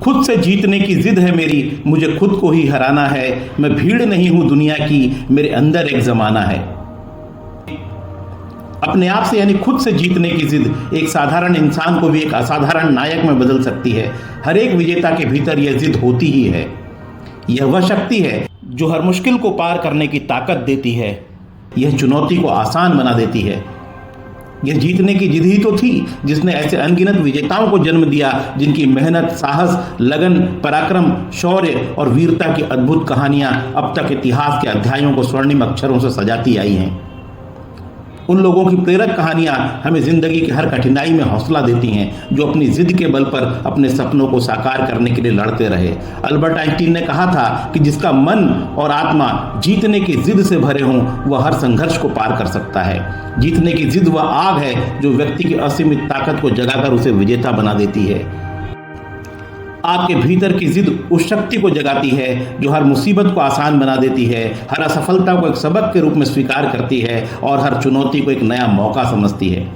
खुद से जीतने की जिद है मेरी, मुझे खुद को ही हराना है। मैं भीड़ नहीं हूं दुनिया की, मेरे अंदर एक जमाना है। अपने आप से यानी खुद से जीतने की जिद एक साधारण इंसान को भी एक असाधारण नायक में बदल सकती है। हर एक विजेता के भीतर यह जिद होती ही है। यह वह शक्ति है जो हर मुश्किल को पार करने की ताकत देती है। यह चुनौती को आसान बना देती है। यह जीतने की जिद ही तो थी जिसने ऐसे अनगिनत विजेताओं को जन्म दिया, जिनकी मेहनत, साहस, लगन, पराक्रम, शौर्य और वीरता की अद्भुत कहानियां अब तक इतिहास के अध्यायों को स्वर्णिम अक्षरों से सजाती आई हैं। उन लोगों की प्रेरक कहानियां हमें जिंदगी की हर कठिनाई में हौसला देती हैं, जो अपनी जिद के बल पर अपने सपनों को साकार करने के लिए लड़ते रहे। अल्बर्ट आइंस्टीन ने कहा था कि जिसका मन और आत्मा जीतने की जिद से भरे हों, वह हर संघर्ष को पार कर सकता है। जीतने की जिद वह आग है जो व्यक्ति की असीमित ताकत को जगाकर उसे विजेता बना देती है। आपके भीतर की जिद उस शक्ति को जगाती है जो हर मुसीबत को आसान बना देती है, हर असफलता को एक सबक के रूप में स्वीकार करती है और हर चुनौती को एक नया मौका समझती है।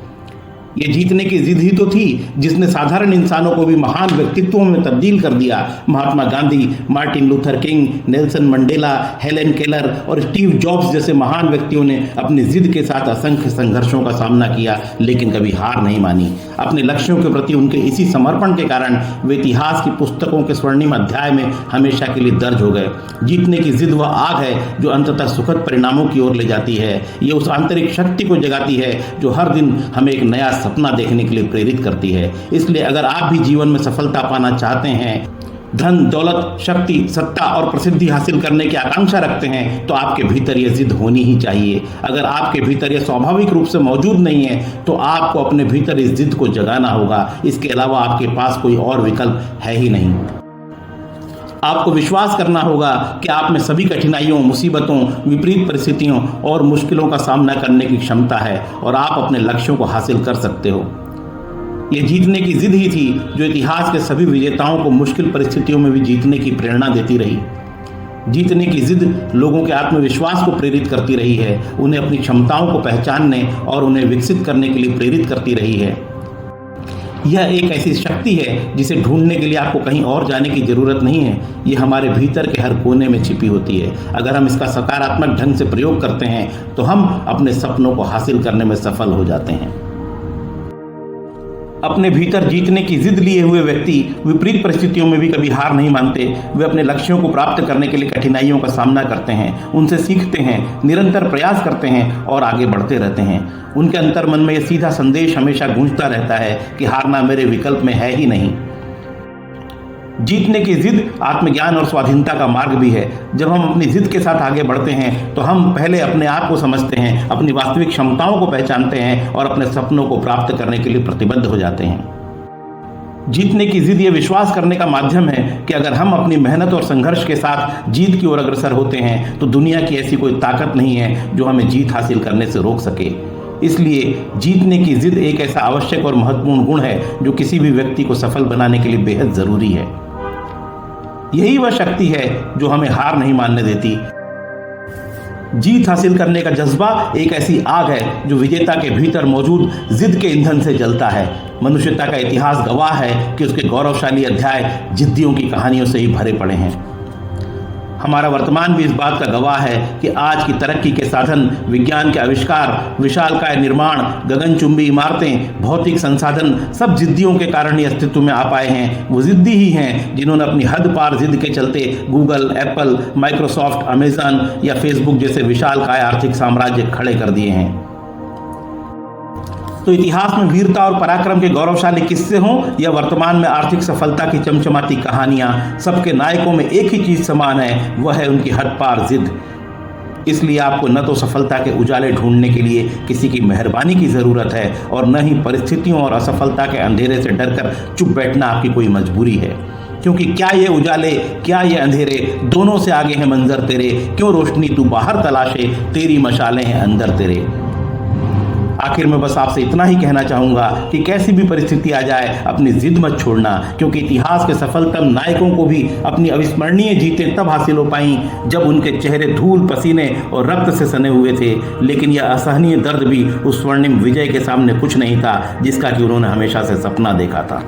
ये जीतने की जिद ही तो थी जिसने साधारण इंसानों को भी महान व्यक्तित्वों में तब्दील कर दिया। Mahatma Gandhi, Martin Luther King, Nelson Mandela, Helen Keller और स्टीव जॉब्स जैसे महान व्यक्तियों ने अपनी जिद के साथ असंख्य संघर्षों का सामना किया, लेकिन कभी हार नहीं मानी। अपने लक्ष्यों के प्रति उनके इसी समर्पण के कारण वे इतिहास की पुस्तकों के स्वर्णिम अध्याय में हमेशा के लिए दर्ज हो गए। जीतने की जिद वह आग है जो अंततः सुखद परिणामों की ओर ले जाती है। ये उस आंतरिक शक्ति को जगाती है जो हर दिन हमें एक नया सपना देखने के लिए प्रेरित करती है। इसलिए अगर आप भी जीवन में सफलता पाना चाहते हैं, धन, दौलत, शक्ति, सत्ता और प्रसिद्धि हासिल करने की आकांक्षा रखते हैं, तो आपके भीतर यह जिद होनी ही चाहिए। अगर आपके भीतर यह स्वाभाविक रूप से मौजूद नहीं है, तो आपको अपने भीतर इस जिद को जगाना होगा। इसके अलावा आपके पास कोई और विकल्प है ही नहीं। आपको विश्वास करना होगा कि आप में सभी कठिनाइयों, मुसीबतों, विपरीत परिस्थितियों और मुश्किलों का सामना करने की क्षमता है और आप अपने लक्ष्यों को हासिल कर सकते हो। यह जीतने की जिद ही थी जो इतिहास के सभी विजेताओं को मुश्किल परिस्थितियों में भी जीतने की प्रेरणा देती रही। जीतने की जिद लोगों के आत्मविश्वास को प्रेरित करती रही है, उन्हें अपनी क्षमताओं को पहचानने और उन्हें विकसित करने के लिए प्रेरित करती रही है। यह एक ऐसी शक्ति है जिसे ढूंढने के लिए आपको कहीं और जाने की जरूरत नहीं है। यह हमारे भीतर के हर कोने में छिपी होती है। अगर हम इसका सकारात्मक ढंग से प्रयोग करते हैं, तो हम अपने सपनों को हासिल करने में सफल हो जाते हैं। अपने भीतर जीतने की जिद लिए हुए व्यक्ति विपरीत परिस्थितियों में भी कभी हार नहीं मानते। वे अपने लक्ष्यों को प्राप्त करने के लिए कठिनाइयों का सामना करते हैं, उनसे सीखते हैं, निरंतर प्रयास करते हैं और आगे बढ़ते रहते हैं। उनके अंतर मन में यह सीधा संदेश हमेशा गूंजता रहता है कि हारना मेरे विकल्प में है ही नहीं। जीतने की जिद आत्मज्ञान और स्वाधीनता का मार्ग भी है। जब हम अपनी जिद के साथ आगे बढ़ते हैं, तो हम पहले अपने आप को समझते हैं, अपनी वास्तविक क्षमताओं को पहचानते हैं और अपने सपनों को प्राप्त करने के लिए प्रतिबद्ध हो जाते हैं। जीतने की जिद ये विश्वास करने का माध्यम है कि अगर हम अपनी मेहनत और संघर्ष के साथ जीत की ओर अग्रसर होते हैं, तो दुनिया की ऐसी कोई ताकत नहीं है जो हमें जीत हासिल करने से रोक सके। इसलिए जीतने की जिद एक ऐसा आवश्यक और महत्वपूर्ण गुण है जो किसी भी व्यक्ति को सफल बनाने के लिए बेहद जरूरी है। यही वह शक्ति है जो हमें हार नहीं मानने देती। जीत हासिल करने का जज्बा एक ऐसी आग है जो विजेता के भीतर मौजूद जिद के ईंधन से जलता है। मनुष्यता का इतिहास गवाह है कि उसके गौरवशाली अध्याय जिद्दियों की कहानियों से ही भरे पड़े हैं। हमारा वर्तमान भी इस बात का गवाह है कि आज की तरक्की के साधन, विज्ञान के आविष्कार, विशालकाय निर्माण, गगनचुंबी इमारतें, भौतिक संसाधन सब जिद्दियों के कारण ही अस्तित्व में आ पाए हैं। वो जिद्दी ही हैं जिन्होंने अपनी हद पार जिद के चलते गूगल, एप्पल, माइक्रोसॉफ्ट, अमेजन या फेसबुक जैसे विशालकाय आर्थिक साम्राज्य खड़े कर दिए हैं। तो इतिहास में वीरता और पराक्रम के गौरवशाली किस्से हों या वर्तमान में आर्थिक सफलता की चमचमाती कहानियां, सबके नायकों में एक ही चीज समान है, वह है उनकी हद पार जिद। इसलिए आपको न तो सफलता के उजाले ढूंढने के लिए किसी की मेहरबानी की जरूरत है और न ही परिस्थितियों और असफलता के अंधेरे से डरकर चुप बैठना आपकी कोई मजबूरी है। क्योंकि क्या ये उजाले, क्या ये अंधेरे, दोनों से आगे है मंजर तेरे। क्यों रोशनी तू बाहर तलाशे, तेरी मशालें हैं अंदर तेरे। आखिर में बस आपसे इतना ही कहना चाहूंगा कि कैसी भी परिस्थिति आ जाए, अपनी जिद मत छोड़ना, क्योंकि इतिहास के सफलतम नायकों को भी अपनी अविस्मरणीय जीतें तब हासिल हो पाई जब उनके चेहरे धूल, पसीने और रक्त से सने हुए थे। लेकिन यह असहनीय दर्द भी उस स्वर्णिम विजय के सामने कुछ नहीं था जिसका कि उन्होंने हमेशा से सपना देखा था।